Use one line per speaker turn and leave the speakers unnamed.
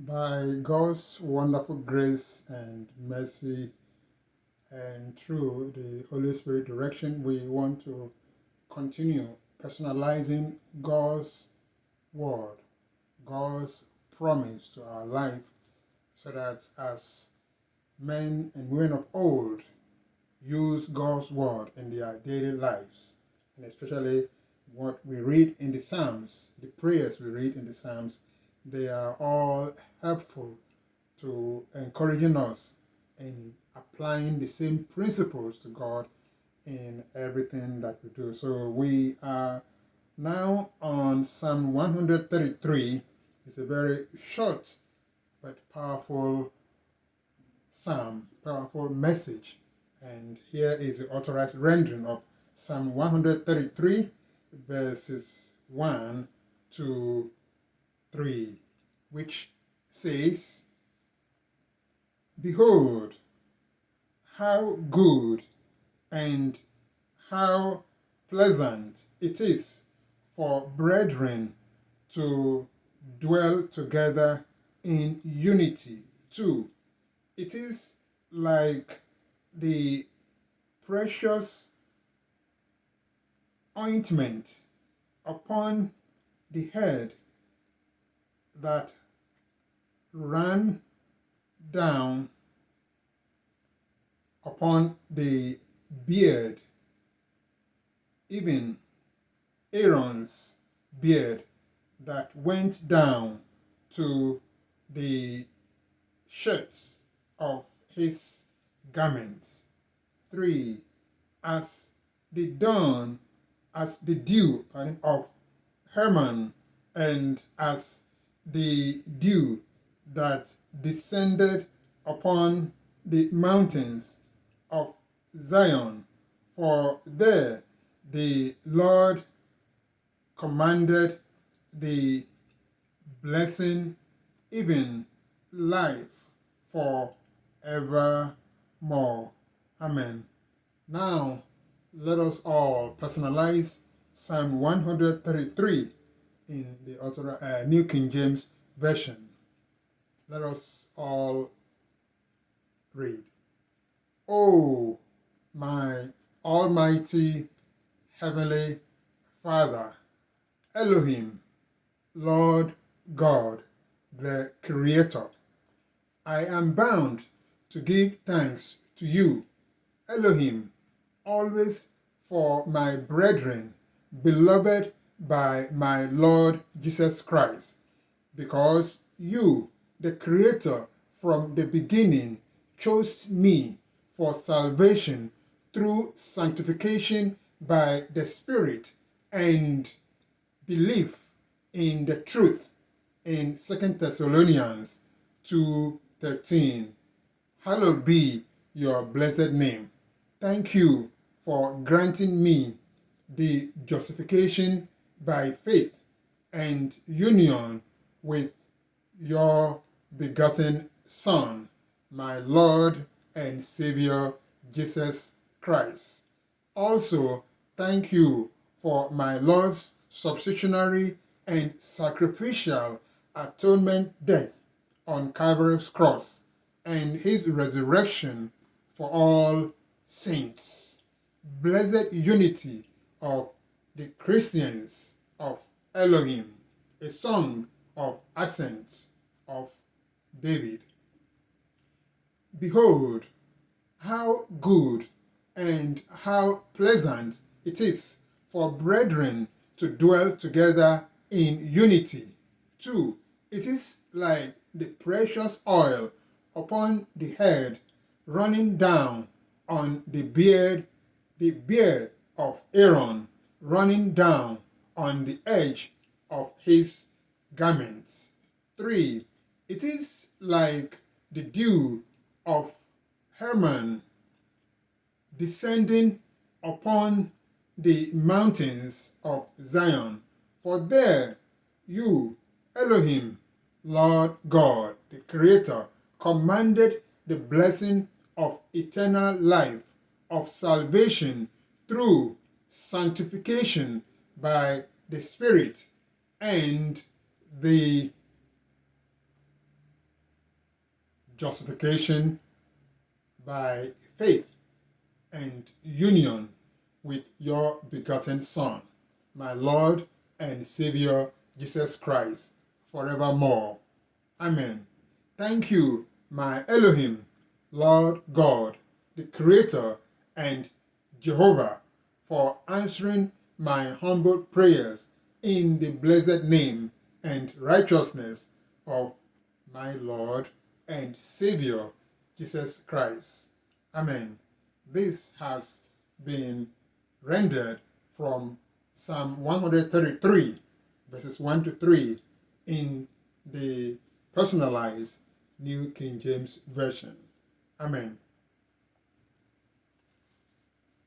By God's wonderful grace and mercy, and through the Holy Spirit direction, we want to continue personalizing God's word, God's promise to our life, so that as men and women of old use God's word in their daily lives, and especially what we read in the Psalms, the prayers we read in the Psalms, they are all helpful to encouraging us in applying the same principles to God in everything that we do. So we are now on Psalm 133. It's a very short but powerful psalm, powerful message. And here is the authorized rendering of Psalm 133, verses 1 to 3, which says, "Behold, how good and how pleasant it is for brethren to dwell together in unity. 2. It is like the precious ointment upon the head that ran down upon the beard, even Aaron's beard that went down to the shirts of his garments. 3. As the dawn, as the dew of Hermon, and as the dew that descended upon the mountains of Zion. For there the Lord commanded the blessing, even life forevermore." Amen. Now, let us all personalize Psalm 133 in the New King James Version. Let us all read. "O my Almighty Heavenly Father, Elohim, Lord God, the Creator, I am bound to give thanks to you, Elohim, always for my brethren, beloved by my Lord Jesus Christ, because you, the Creator, from the beginning chose me for salvation through sanctification by the Spirit and belief in the truth in 2 Thessalonians 2:13. Hallowed be your blessed name. Thank you for granting me the justification by faith and union with your begotten Son, my Lord and Savior, Jesus Christ. Also, thank you for my Lord's substitutionary and sacrificial atonement death on Calvary's cross and his resurrection for all saints. Blessed unity of the Christians of Elohim, a song of Ascents of David. Behold, how good and how pleasant it is for brethren to dwell together in unity. 2. It is like the precious oil upon the head, running down on the beard of Aaron, running down on the edge of his garments. 3. It is like the dew of Hermon, descending upon the mountains of Zion. For there you, Elohim, Lord God, the Creator, commanded the blessing of eternal life, of salvation through sanctification by the Spirit and the justification by faith and union with your begotten Son, my Lord and Savior Jesus Christ, forevermore. Amen. Thank you, my Elohim, Lord God, the Creator and Jehovah, for answering my humble prayers in the blessed name and righteousness of my Lord and Savior, Jesus Christ. Amen. This has been rendered from Psalm 133, verses 1 to 3, in the Personalized New King James Version. Amen.